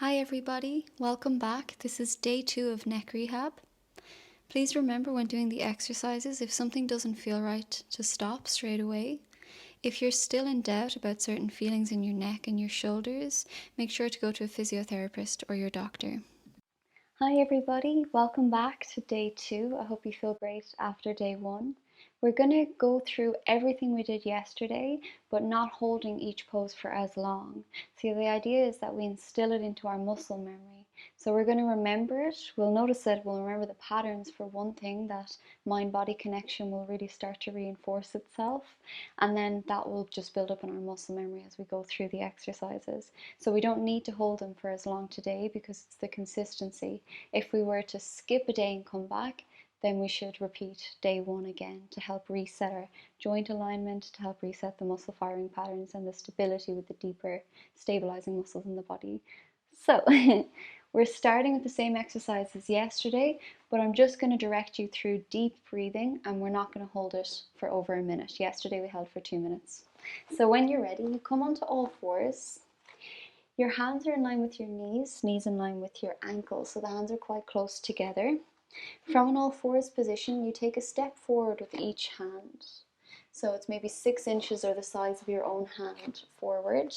Hi everybody, welcome back. This is day 2 of neck rehab. Please remember when doing the exercises, if something doesn't feel right, to stop straight away. If you're still in doubt about certain feelings in your neck and your shoulders, make sure to go to a physiotherapist or your doctor. Hi everybody, welcome back to day 2. I hope you feel great after day 1. We're going to go through everything we did yesterday, but not holding each pose for as long. So the idea is that we instill it into our muscle memory. So we're going to remember it. We'll notice that we'll remember the patterns for one thing, that mind-body connection will really start to reinforce itself. And then that will just build up in our muscle memory as we go through the exercises. So we don't need to hold them for as long today because it's the consistency. If we were to skip a day and come back, then we should repeat day 1 again to help reset our joint alignment, to help reset the muscle firing patterns and the stability with the deeper stabilizing muscles in the body. So we're starting with the same exercise as yesterday, but I'm just going to direct you through deep breathing and we're not going to hold it for over a minute. Yesterday we held for 2 minutes. So when you're ready, you come onto all fours. Your hands are in line with your knees in line with your ankles, so the hands are quite close together. From an all fours position, you take a step forward with each hand. So it's maybe 6 inches or the size of your own hand forward.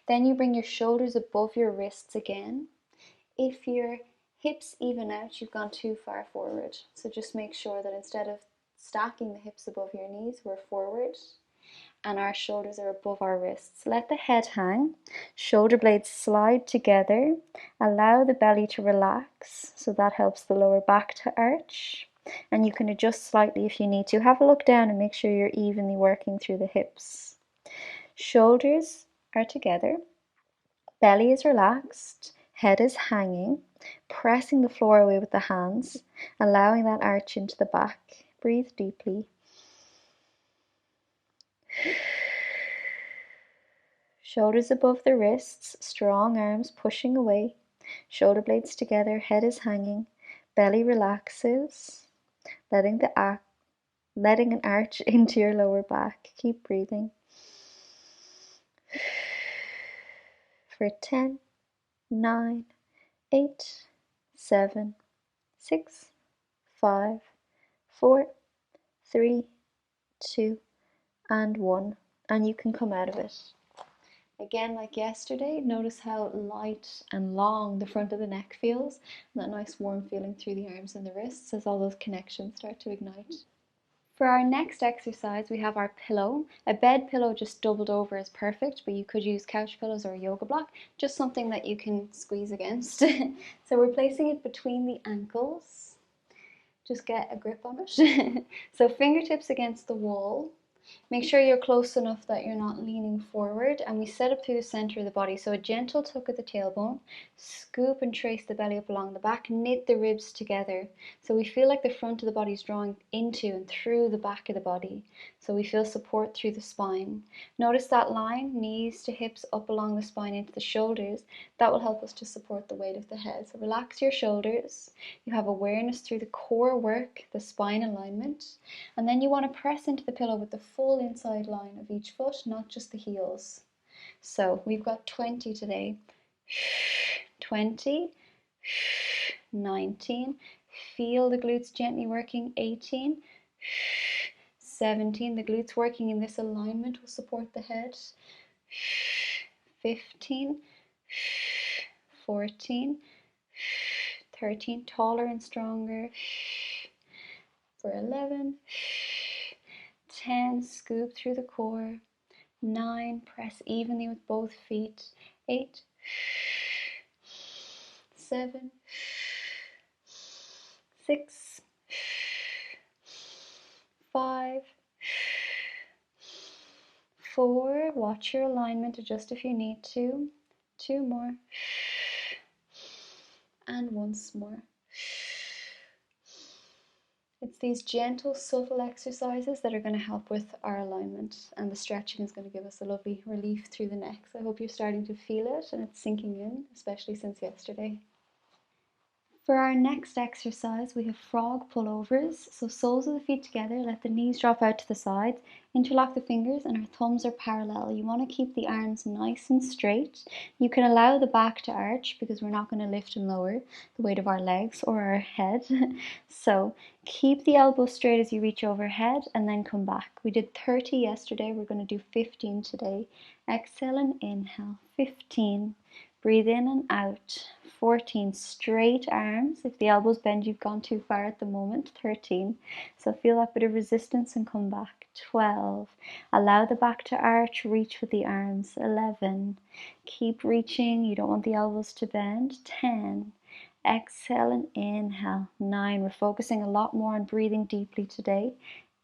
Then you bring your shoulders above your wrists again. If your hips even out, you've gone too far forward. So just make sure that instead of stacking the hips above your knees, we're forward and our shoulders are above our wrists. Let the head hang, shoulder blades slide together, allow the belly to relax, so that helps the lower back to arch, and you can adjust slightly if you need to. Have a look down and make sure you're evenly working through the hips. Shoulders are together, belly is relaxed, head is hanging, pressing the floor away with the hands, allowing that arch into the back. Breathe deeply. Shoulders above the wrists, strong arms pushing away, shoulder blades together, head is hanging, belly relaxes, letting an arch into your lower back. Keep breathing. For 10, 9, 8, 7, 6, 5, 4, 3, 2, and 1. And you can come out of it. Again, like yesterday, notice how light and long the front of the neck feels, and that nice warm feeling through the arms and the wrists as all those connections start to ignite. For our next exercise, we have our pillow. A bed pillow just doubled over is perfect, but you could use couch pillows or a yoga block, just something that you can squeeze against. So we're placing it between the ankles. Just get a grip on it. So fingertips against the wall. Make sure you're close enough that you're not leaning forward, and we set up through the center of the body. So a gentle tuck at the tailbone, scoop and trace the belly up along the back, knit the ribs together. So we feel like the front of the body is drawing into and through the back of the body. So we feel support through the spine. Notice that line, knees to hips up along the spine into the shoulders. That will help us to support the weight of the head. So relax your shoulders. You have awareness through the core work, the spine alignment, and then you want to press into the pillow with the full inside line of each foot, not just the heels. So we've got 20 today. 20, 19, feel the glutes gently working. 18, 17, the glutes working in this alignment will support the head. 15, 14, 13, taller and stronger. For 11, 10, scoop through the core. 9, press evenly with both feet. 8, 7, 6, 5, 4, watch your alignment, adjust if you need to. 2 more. And once more. It's these gentle, subtle exercises that are going to help with our alignment, and the stretching is going to give us a lovely relief through the neck. So I hope you're starting to feel it and it's sinking in, especially since yesterday. For our next exercise, we have frog pullovers. So soles of the feet together, let the knees drop out to the sides, interlock the fingers and our thumbs are parallel. You want to keep the arms nice and straight. You can allow the back to arch because we're not going to lift and lower the weight of our legs or our head. So keep the elbows straight as you reach overhead and then come back. We did 30 yesterday, we're going to do 15 today. Exhale and inhale, 15. Breathe in and out. 14. Straight arms. If the elbows bend, you've gone too far at the moment. 13. So feel that bit of resistance and come back. 12. Allow the back to arch. Reach with the arms. 11. Keep reaching. You don't want the elbows to bend. 10. Exhale and inhale. 9. We're focusing a lot more on breathing deeply today.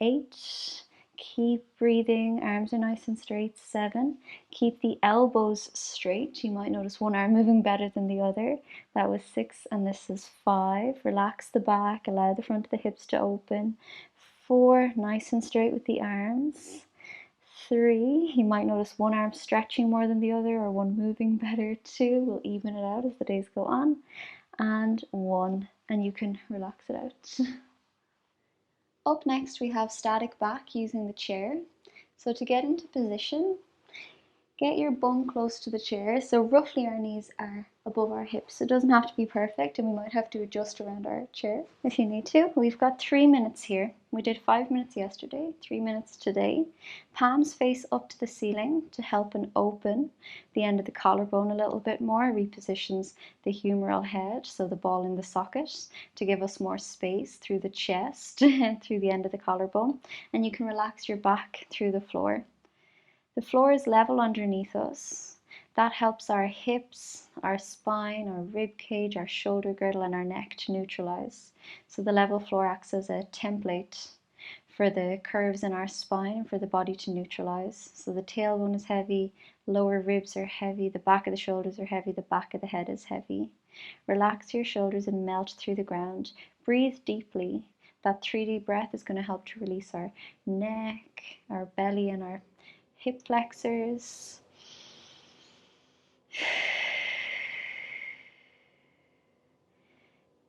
8. Keep breathing, arms are nice and straight. 7. Keep the elbows straight. You might notice one arm moving better than the other. That was 6 and this is 5. Relax the back, allow the front of the hips to open. 4, nice and straight with the arms. 3, you might notice one arm stretching more than the other or one moving better. 2, we'll even it out as the days go on. And 1, and you can relax it out. Up next we have static back using the chair. So to get into position, get your bum close to the chair. So roughly our knees are above our hips. It doesn't have to be perfect and we might have to adjust around our chair if you need to. We've got 3 minutes here. We did 5 minutes yesterday, 3 minutes today. Palms face up to the ceiling to help and open the end of the collarbone a little bit more. Repositions the humeral head, so the ball in the socket, to give us more space through the chest, through the end of the collarbone. And you can relax your back through the floor. The floor is level underneath us. That helps our hips, our spine, our rib cage, our shoulder girdle and our neck to neutralize. So the level floor acts as a template for the curves in our spine and for the body to neutralize. So the tailbone is heavy, lower ribs are heavy, the back of the shoulders are heavy, the back of the head is heavy. Relax your shoulders and melt through the ground. Breathe deeply. That 3D breath is going to help to release our neck, our belly and our hip flexors.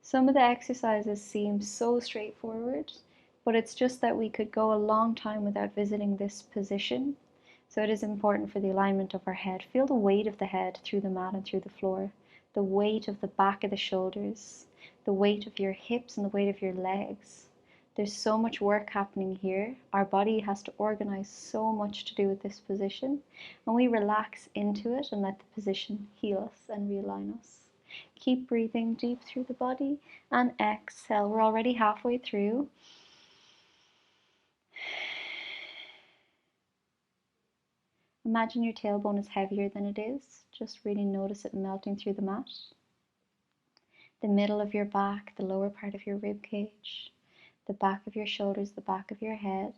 Some of the exercises seem so straightforward, but it's just that we could go a long time without visiting this position. So it is important for the alignment of our head. Feel the weight of the head through the mat and through the floor, the weight of the back of the shoulders, the weight of your hips and the weight of your legs. There's so much work happening here. Our body has to organize so much to do with this position. And we relax into it and let the position heal us and realign us. Keep breathing deep through the body and exhale. We're already halfway through. Imagine your tailbone is heavier than it is. Just really notice it melting through the mat. The middle of your back, the lower part of your rib cage, the back of your shoulders, the back of your head.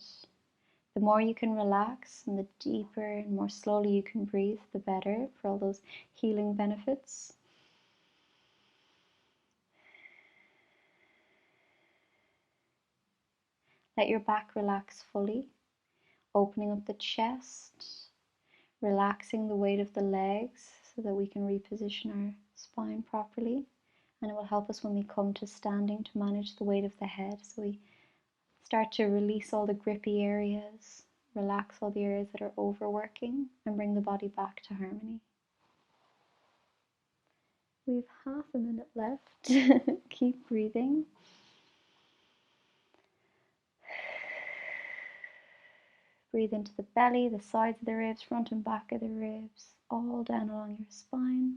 The more you can relax and the deeper and more slowly you can breathe, the better for all those healing benefits. Let your back relax fully, opening up the chest, relaxing the weight of the legs so that we can reposition our spine properly. And it will help us when we come to standing to manage the weight of the head. So we start to release all the grippy areas, relax all the areas that are overworking, and bring the body back to harmony. We've half a minute left. Keep breathing. Breathe into the belly, the sides of the ribs, front and back of the ribs, all down along your spine.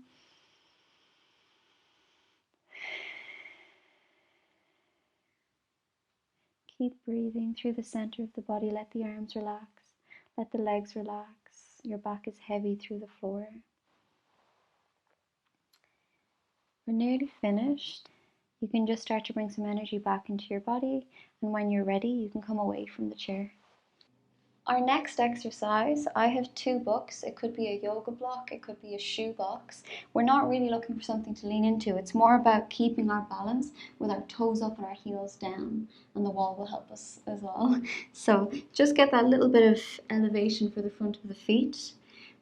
Keep breathing through the center of the body. Let the arms relax. Let the legs relax. Your back is heavy through the floor. We're nearly finished. You can just start to bring some energy back into your body, and when you're ready, you can come away from the chair. Our next exercise, I have 2 books. It could be a yoga block, it could be a shoe box. We're not really looking for something to lean into. It's more about keeping our balance with our toes up and our heels down, and the wall will help us as well. So just get that little bit of elevation for the front of the feet.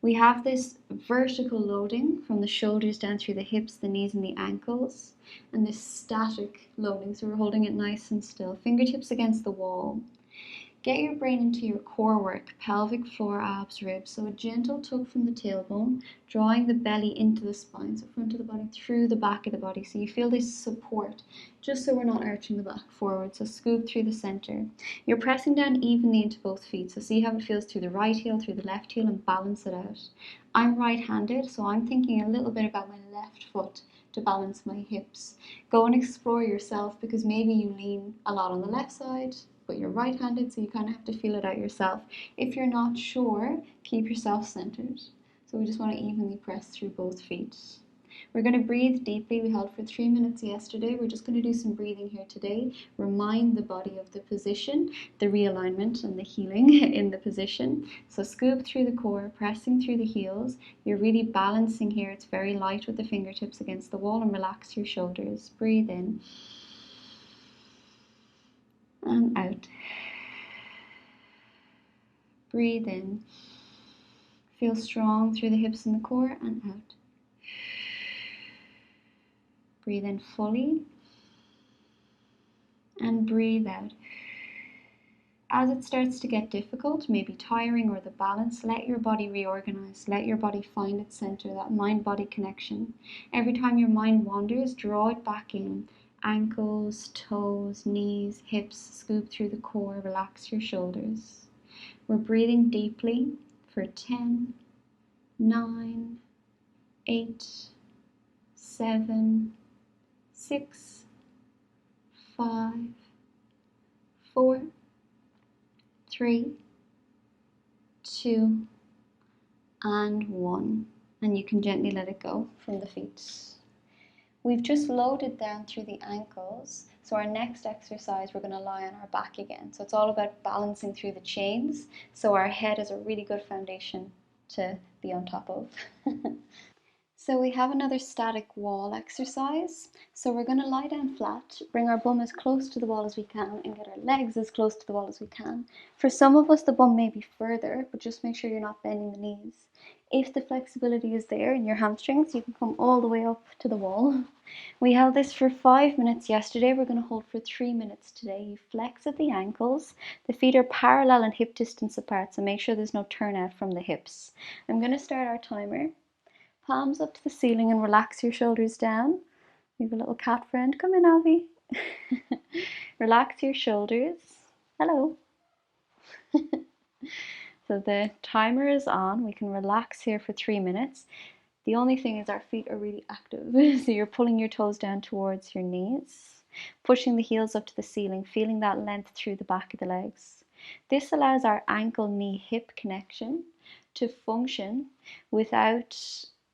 We have this vertical loading from the shoulders down through the hips, the knees, and the ankles, and this static loading. So we're holding it nice and still, fingertips against the wall. Get your brain into your core work, pelvic floor, abs, ribs. So a gentle tug from the tailbone, drawing the belly into the spine, so front of the body through the back of the body. So you feel this support, just so we're not arching the back forward. So scoop through the center. You're pressing down evenly into both feet. So see how it feels through the right heel, through the left heel, and balance it out. I'm right-handed, so I'm thinking a little bit about my left foot to balance my hips. Go and explore yourself, because maybe you lean a lot on the left side, but you're right-handed, so you kind of have to feel it out yourself. If you're not sure, keep yourself centered. So we just want to evenly press through both feet. We're going to breathe deeply. We held for 3 minutes yesterday. We're just going to do some breathing here today. Remind the body of the position, the realignment and the healing in the position. So scoop through the core, pressing through the heels. You're really balancing here. It's very light with the fingertips against the wall, and relax your shoulders. Breathe in and out. Breathe in. Feel strong through the hips and the core, and out. Breathe in fully and breathe out. As it starts to get difficult, maybe tiring or the balance, let your body reorganize. Let your body find its center, that mind-body connection. Every time your mind wanders, draw it back in. Ankles, toes, knees, hips, scoop through the core, relax your shoulders. We're breathing deeply for 10, 9, 8, 7, 6, 5, 4, 3, 2, and 1. And you can gently let it go from the feet. We've just loaded down through the ankles. So our next exercise, we're going to lie on our back again. So it's all about balancing through the chains. So our head is a really good foundation to be on top of. So we have another static wall exercise. So we're going to lie down flat, bring our bum as close to the wall as we can, and get our legs as close to the wall as we can. For some of us, the bum may be further, but just make sure you're not bending the knees. If the flexibility is there in your hamstrings, you can come all the way up to the wall. We held this for 5 minutes yesterday. We're going to hold for 3 minutes today. You flex at the ankles. The feet are parallel and hip distance apart, so make sure there's no turnout from the hips. I'm going to start our timer. Palms up to the ceiling and relax your shoulders down. We have a little cat friend. Come in, Avi. Relax your shoulders. Hello. So the timer is on. We can relax here for 3 minutes. The only thing is our feet are really active. So you're pulling your toes down towards your knees, pushing the heels up to the ceiling, feeling that length through the back of the legs. This allows our ankle, knee, hip connection to function without,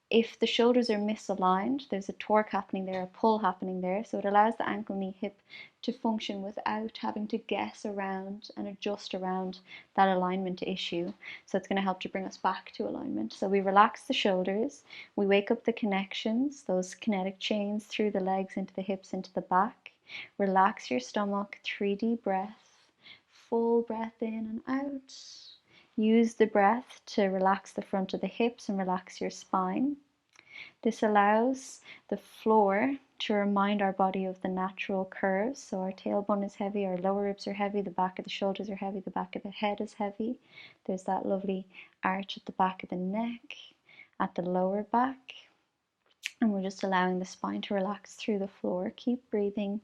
if the shoulders are misaligned, there's a torque happening there, a pull happening there. So it allows the ankle, knee, hip to function without having to guess around and adjust around that alignment issue. So it's going to help to bring us back to alignment. So we relax the shoulders, we wake up the connections, those kinetic chains through the legs, into the hips, into the back. Relax your stomach, 3 deep breaths, full breath in and out. Use the breath to relax the front of the hips and relax your spine. This allows the floor to remind our body of the natural curves. So our tailbone is heavy, our lower ribs are heavy, the back of the shoulders are heavy, the back of the head is heavy. There's that lovely arch at the back of the neck, at the lower back. And we're just allowing the spine to relax through the floor. Keep breathing.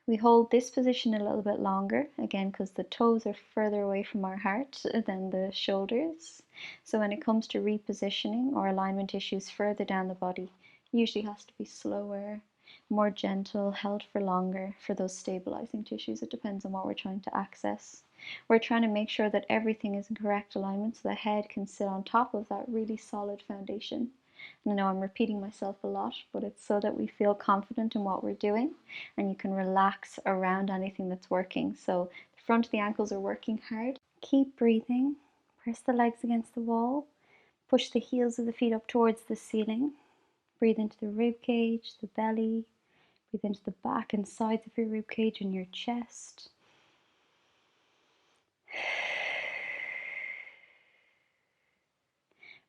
We hold this position a little bit longer, again, because the toes are further away from our heart than the shoulders. So when it comes to repositioning or alignment issues further down the body, usually has to be slower, more gentle, held for longer for those stabilizing tissues. It depends on what we're trying to access. We're trying to make sure that everything is in correct alignment so the head can sit on top of that really solid foundation. I know I'm repeating myself a lot, but it's so that we feel confident in what we're doing and you can relax around anything that's working. So the front of the ankles are working hard. Keep breathing. Press the legs against the wall. Push the heels of the feet up towards the ceiling. Breathe into the rib cage, the belly. Breathe into the back and sides of your rib cage and your chest.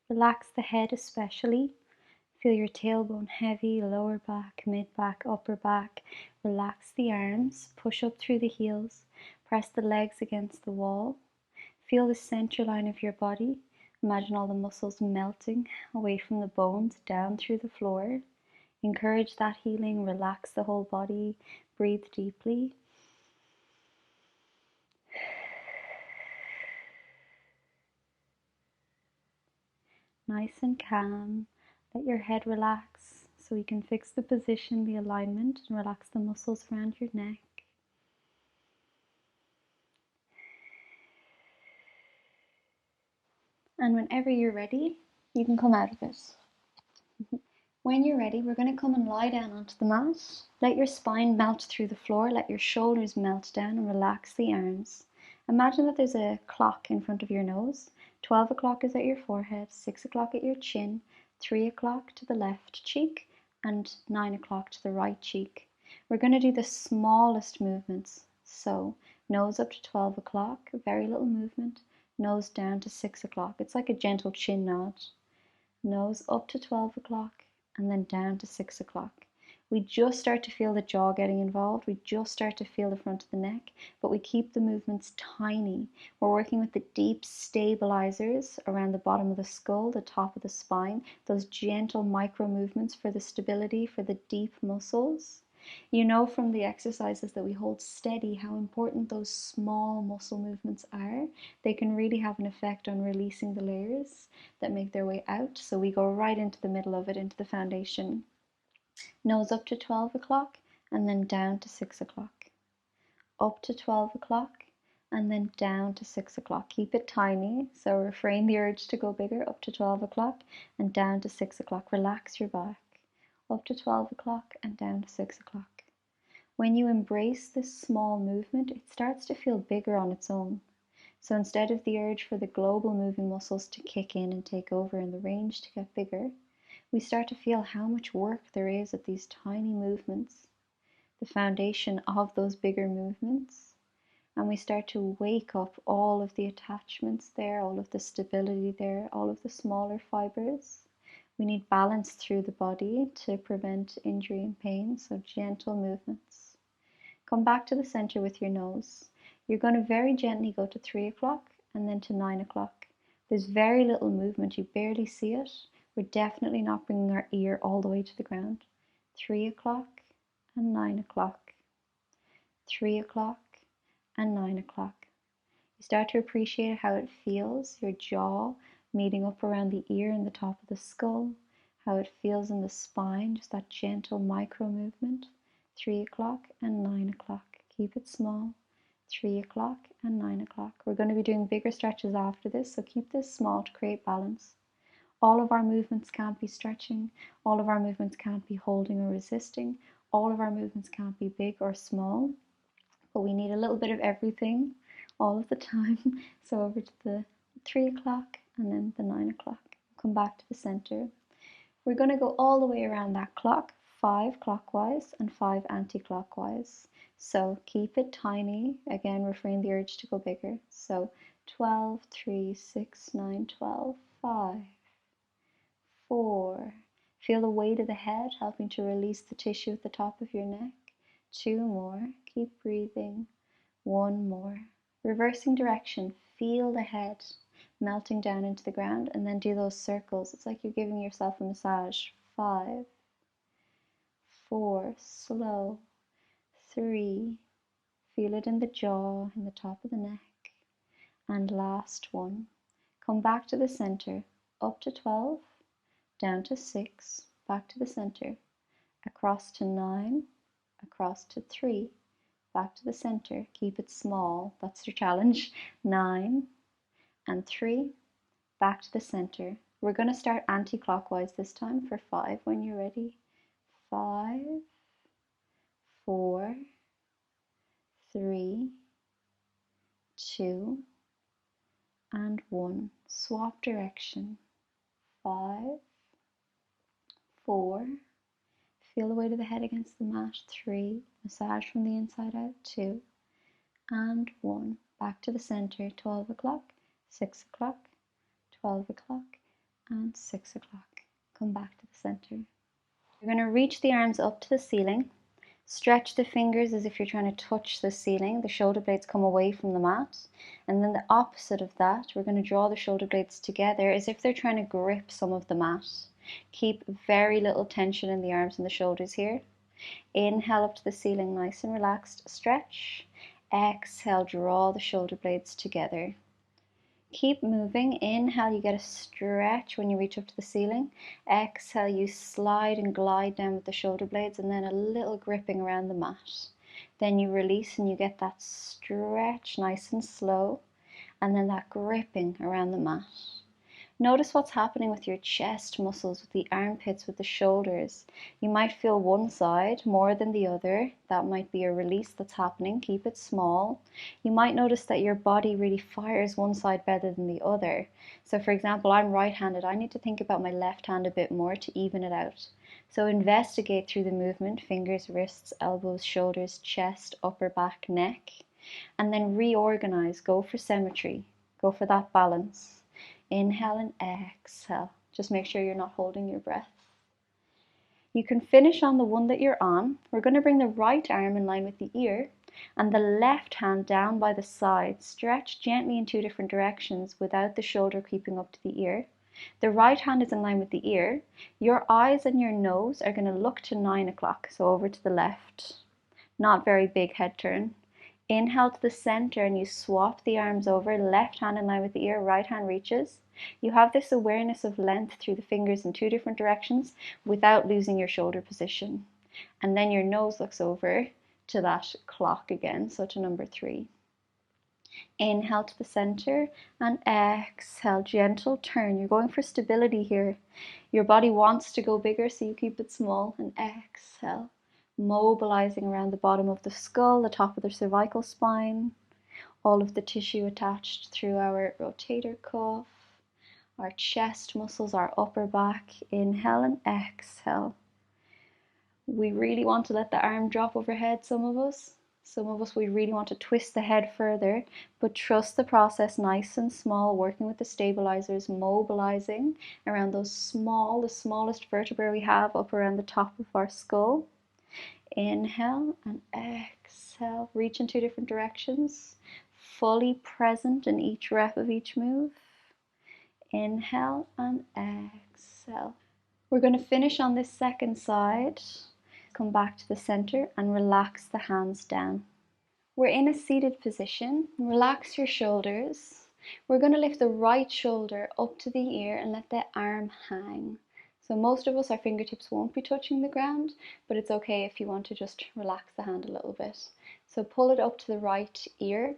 Relax the head especially. Feel your tailbone heavy, lower back, mid back, upper back. Relax the arms, push up through the heels, press the legs against the wall. Feel the center line of your body. Imagine all the muscles melting away from the bones down through the floor. Encourage that healing, relax the whole body, breathe deeply. Nice and calm. Let your head relax so we can fix the position, the alignment, and relax the muscles around your neck. And whenever you're ready, you can come out of it. When you're ready, we're going to come and lie down onto the mat. Let your spine melt through the floor, let your shoulders melt down, and relax the arms. Imagine that there's a clock in front of your nose. 12 o'clock is at your forehead, 6 o'clock at your chin, 3 o'clock to the left cheek, and 9 o'clock to the right cheek. We're going to do the smallest movements. So, nose up to 12 o'clock, very little movement. Nose down to 6 o'clock. It's like a gentle chin nod. Nose up to 12 o'clock and then down to 6 o'clock. We just start to feel the jaw getting involved. We just start to feel the front of the neck, but we keep the movements tiny. We're working with the deep stabilizers around the bottom of the skull, the top of the spine, those gentle micro movements for the stability, for the deep muscles. You know from the exercises that we hold steady how important those small muscle movements are. They can really have an effect on releasing the layers that make their way out. So we go right into the middle of it, into the foundation. Nose up to 12 o'clock and then down to 6 o'clock. Up to 12 o'clock and then down to 6 o'clock. Keep it tiny, so refrain the urge to go bigger. Up to 12 o'clock and down to 6 o'clock. Relax your back. Up to 12 o'clock and down to 6 o'clock. When you embrace this small movement, it starts to feel bigger on its own. So instead of the urge for the global moving muscles to kick in and take over and the range to get bigger, we start to feel how much work there is at these tiny movements, the foundation of those bigger movements. And we start to wake up all of the attachments there, all of the stability there, all of the smaller fibers. We need balance through the body to prevent injury and pain, so gentle movements. Come back to the center with your nose. You're going to very gently go to 3 o'clock and then to 9 o'clock. There's very little movement, you barely see it. We're definitely not bringing our ear all the way to the ground. 3 o'clock and 9 o'clock. 3 o'clock and 9 o'clock. You start to appreciate how it feels, your jaw meeting up around the ear and the top of the skull, how it feels in the spine, just that gentle micro movement. 3 o'clock and 9 o'clock. Keep it small. 3 o'clock and 9 o'clock. We're going to be doing bigger stretches after this, so keep this small to create balance. All of our movements can't be stretching. All of our movements can't be holding or resisting. All of our movements can't be big or small, but we need a little bit of everything all of the time. So over to the 3 o'clock and then the 9 o'clock. Come back to the center. We're going to go all the way around that clock, 5 clockwise and 5 anti-clockwise. So keep it tiny. Again, refrain the urge to go bigger. So 12, 3, 6, 9, 12, 5, 4. Feel the weight of the head helping to release the tissue at the top of your neck. 2 more. Keep breathing. 1 more. Reversing direction. Feel the head melting down into the ground and then do those circles. It's like you're giving yourself a massage. 5, 4, slow. 3, feel it in the jaw, in the top of the neck. And last one. Come back to the center. Up to 12, down to 6, back to the center. Across to 9, across to 3, back to the center. Keep it small. That's your challenge. 9 and 3, back to the center. We're going to start anti-clockwise this time for 5 when you're ready. 5, 4, 3, 2, and 1. Swap direction. 5, 4, feel the weight of the head against the mat. 3, massage from the inside out. 2, and 1. back to the center, 12 o'clock, 6 o'clock, 12 o'clock, and 6 o'clock. Come back to the center. You're going to reach the arms up to the ceiling. Stretch the fingers as if you're trying to touch the ceiling. The shoulder blades come away from the mat. And then the opposite of that, we're going to draw the shoulder blades together as if they're trying to grip some of the mat. Keep very little tension in the arms and the shoulders here. Inhale up to the ceiling, nice and relaxed. Stretch. Exhale, draw the shoulder blades together. Keep moving. Inhale, you get a stretch when you reach up to the ceiling. Exhale, you slide and glide down with the shoulder blades, and then a little gripping around the mat. Then you release and you get that stretch nice and slow, and then that gripping around the mat. Notice what's happening with your chest muscles, with the armpits, with the shoulders. You might feel one side more than the other. That might be a release that's happening. Keep it small. You might notice that your body really fires one side better than the other. So for example, I'm right-handed. I need to think about my left hand a bit more to even it out. So investigate through the movement, fingers, wrists, elbows, shoulders, chest, upper back, neck, and then reorganize. Go for symmetry. Go for that balance. Inhale and exhale. Just make sure you're not holding your breath. You can finish on the one that you're on. We're going to bring the right arm in line with the ear and the left hand down by the side. Stretch gently in two different directions without the shoulder creeping up to the ear. The right hand is in line with the ear. Your eyes and your nose are going to look to 9 o'clock, so over to the left. Not very big head turn. Inhale to the center and you swap the arms over, left hand in line with the ear, right hand reaches. You have this awareness of length through the fingers in two different directions without losing your shoulder position. And then your nose looks over to that clock again, so to number 3. Inhale to the center and exhale, gentle turn. You're going for stability here. Your body wants to go bigger, so you keep it small, and exhale. Mobilizing around the bottom of the skull, the top of the cervical spine, all of the tissue attached through our rotator cuff, our chest muscles, our upper back. Inhale and exhale. We really want to let the arm drop overhead, some of us. Some of us, we really want to twist the head further, but trust the process, nice and small, working with the stabilizers, mobilizing around those the smallest vertebrae we have up around the top of our skull. Inhale and exhale. Reach in two different directions. Fully present in each rep of each move. Inhale and exhale. We're going to finish on this second side. Come back to the center and relax the hands down. We're in a seated position. Relax your shoulders. We're going to lift the right shoulder up to the ear and let the arm hang. So most of us, our fingertips won't be touching the ground, but it's okay if you want to just relax the hand a little bit. So pull it up to the right ear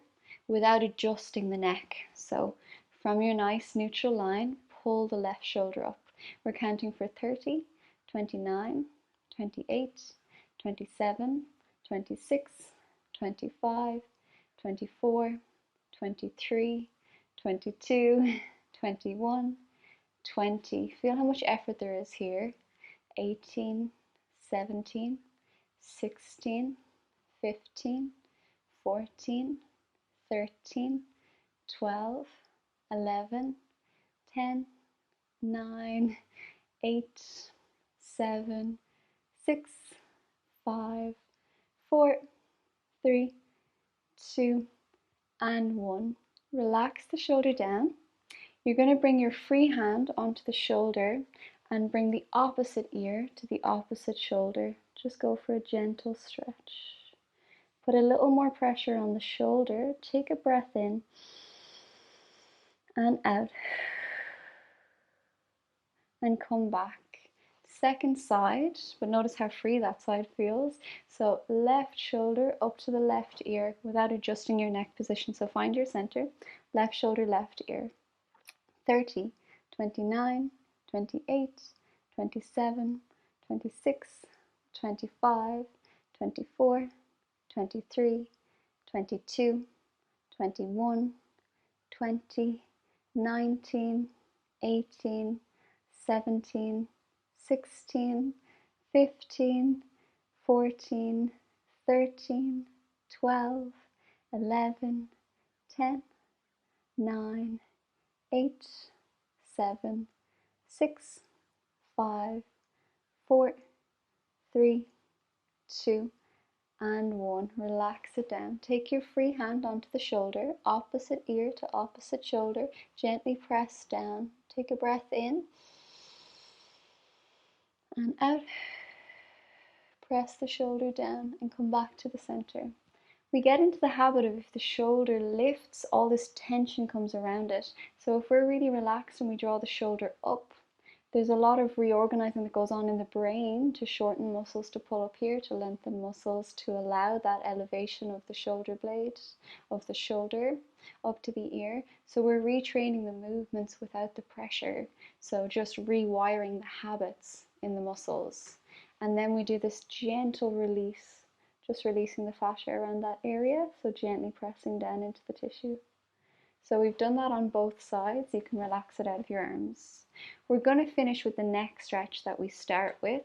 without adjusting the neck. So from your nice neutral line, pull the left shoulder up. We're counting for 30, 29, 28, 27, 26, 25, 24, 23, 22, 21, 20. Feel how much effort there is here. 18, 17, 16, 15, 14, 13, 12, 11, 10, 9, 8, 7, 6, 5, 4, 3, 2, and 1. Relax the shoulder down. You're going to bring your free hand onto the shoulder and bring the opposite ear to the opposite shoulder. Just go for a gentle stretch. Put a little more pressure on the shoulder. Take a breath in and out. And come back. Second side, but notice how free that side feels. So left shoulder up to the left ear without adjusting your neck position. So find your center. Left shoulder, left ear. 30, 29, 28, 27, 26, 25, 24, 23, 22, 21, 20, 19, 18, 17, 16, 15, 14, 13, 12, 11, 10, 9, 8, 7, 6, 5, 4, 3, 2, and 1. Relax it down. Take your free hand onto the shoulder, opposite ear to opposite shoulder. Gently press down. Take a breath in and out. Press the shoulder down and come back to the center. We get into the habit of if the shoulder lifts, all this tension comes around it. So if we're really relaxed and we draw the shoulder up, there's a lot of reorganizing that goes on in the brain to shorten muscles to pull up here, to lengthen muscles, to allow that elevation of the shoulder blade, of the shoulder up to the ear. So we're retraining the movements without the pressure. So just rewiring the habits in the muscles. And then we do this gentle release, just releasing the fascia around that area, so gently pressing down into the tissue. So we've done that on both sides. You can relax it out of your arms. We're going to finish with the neck stretch that we start with.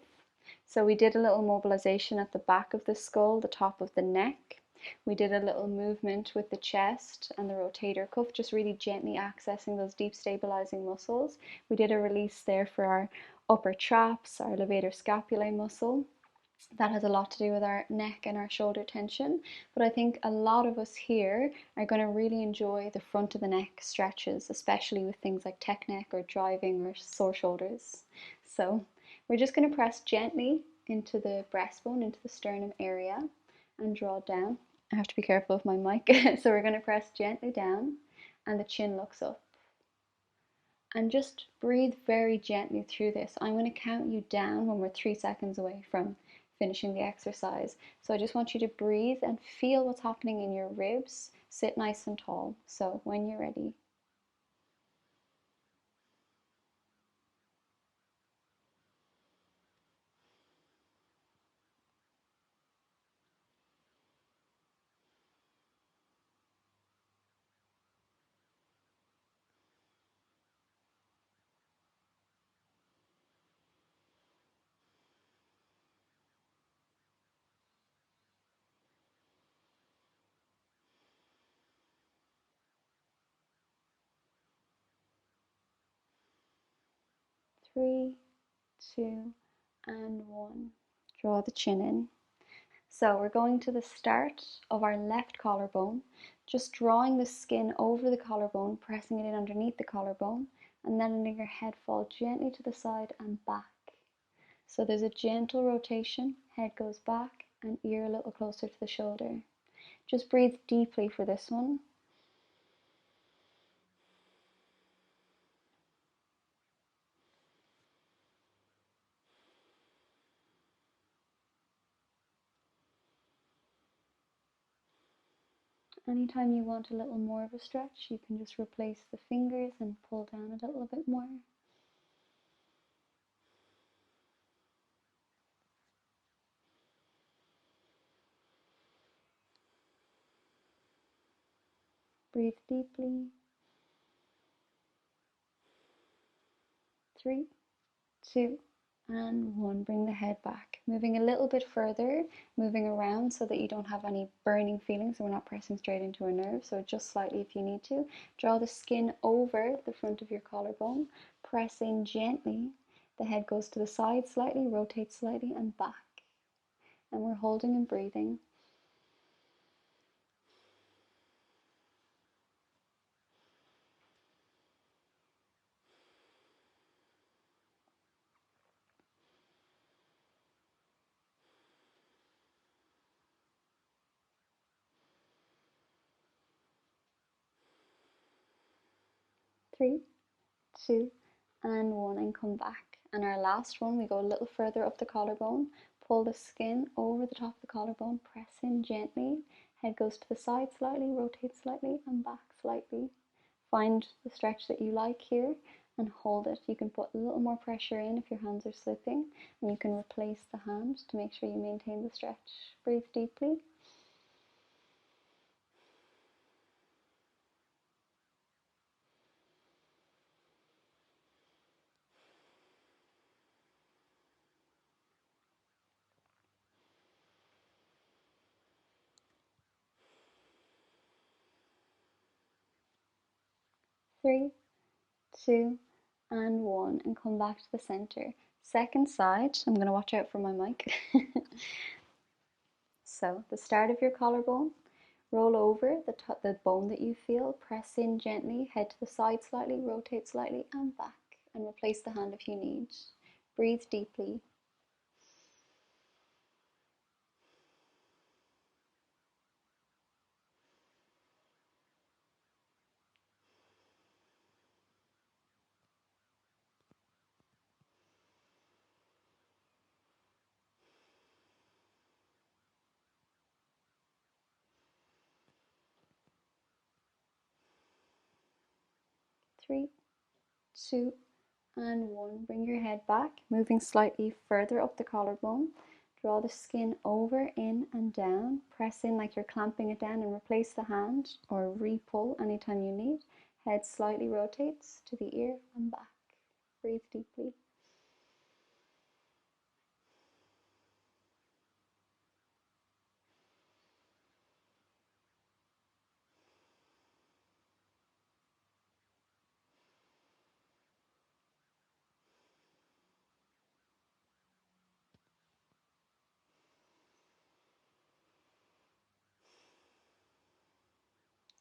So we did a little mobilization at the back of the skull, the top of the neck. We did a little movement with the chest and the rotator cuff, just really gently accessing those deep stabilizing muscles. We did a release there for our upper traps, our levator scapulae muscle. That has a lot to do with our neck and our shoulder tension, but I think a lot of us here are going to really enjoy the front of the neck stretches, especially with things like tech neck or driving or sore shoulders. So we're just going to press gently into the breastbone, into the sternum area, and draw down. I have to be careful of my mic. So we're going to press gently down and the chin looks up. And just breathe very gently through this. I'm going to count you down when we're 3 seconds away from finishing the exercise. So I just want you to breathe and feel what's happening in your ribs. Sit nice and tall. So when you're ready. Three, two, and one. Draw the chin in. So we're going to the start of our left collarbone, just drawing the skin over the collarbone, pressing it in underneath the collarbone, and then letting your head fall gently to the side and back. So there's a gentle rotation, head goes back and ear a little closer to the shoulder. Just breathe deeply for this one. Anytime you want a little more of a stretch, you can just replace the fingers and pull down a little bit more. Breathe deeply. 3, 2, and 1. Bring the head back. Moving a little bit further, moving around so that you don't have any burning feelings. So we're not pressing straight into a nerve, so just slightly if you need to. Draw the skin over the front of your collarbone. Press in gently. The head goes to the side slightly, rotates slightly, and back. And we're holding and breathing. Three, 2, and 1, and come back. And our last one, we go a little further up the collarbone, pull the skin over the top of the collarbone, press in gently, head goes to the side slightly, rotate slightly, and back slightly. Find the stretch that you like here and hold it. You can put a little more pressure in if your hands are slipping, and you can replace the hand to make sure you maintain the stretch. Breathe deeply. 3, 2, and 1, and come back to the center. Second side, I'm going to watch out for my mic. So, the start of your collarbone, roll over the bone that you feel, press in gently, head to the side slightly, rotate slightly, and back, and replace the hand if you need. Breathe deeply. 3, 2, and 1. Bring your head back, moving slightly further up the collarbone. Draw the skin over, in, and down. Press in like you're clamping it down and replace the hand or re-pull anytime you need. Head slightly rotates to the ear and back. Breathe deeply.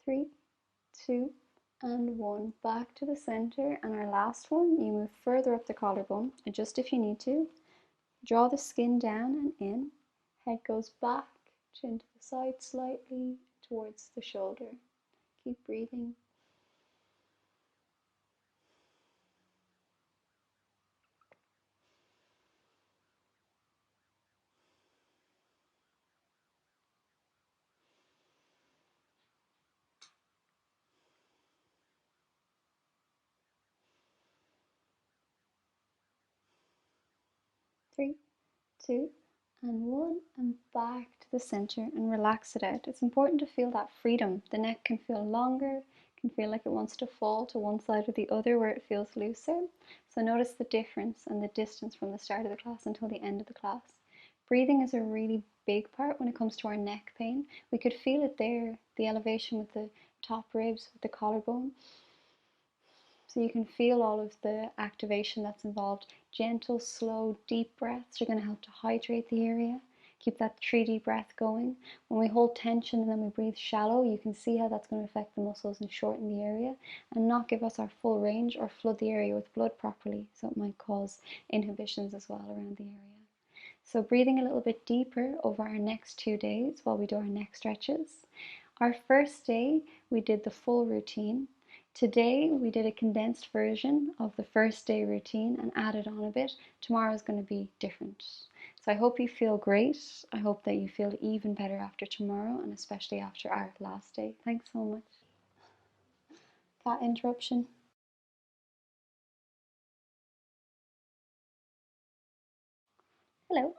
3, 2, and 1. Back to the center. And our last one, you move further up the collarbone. Adjust if you need to. Draw the skin down and in. Head goes back, chin to the side slightly, towards the shoulder. Keep breathing. 3, 2, and 1, and back to the center and relax it out. It's important to feel that freedom. The neck can feel longer, can feel like it wants to fall to one side or the other where it feels looser. So notice the difference and the distance from the start of the class until the end of the class. Breathing is a really big part when it comes to our neck pain. We could feel it there, the elevation with the top ribs, with the collarbone. So you can feel all of the activation that's involved. Gentle, slow, deep breaths are going to help to hydrate the area. Keep that 3D breath going. When we hold tension and then we breathe shallow, you can see how that's going to affect the muscles and shorten the area and not give us our full range or flood the area with blood properly. So it might cause inhibitions as well around the area. So breathing a little bit deeper over our next 2 days while we do our neck stretches. Our first day, we did the full routine. Today, we did a condensed version of the first day routine and added on a bit. Tomorrow is going to be different. So I hope you feel great. I hope that you feel even better after tomorrow and especially after our last day. Thanks so much. Cat interruption. Hello.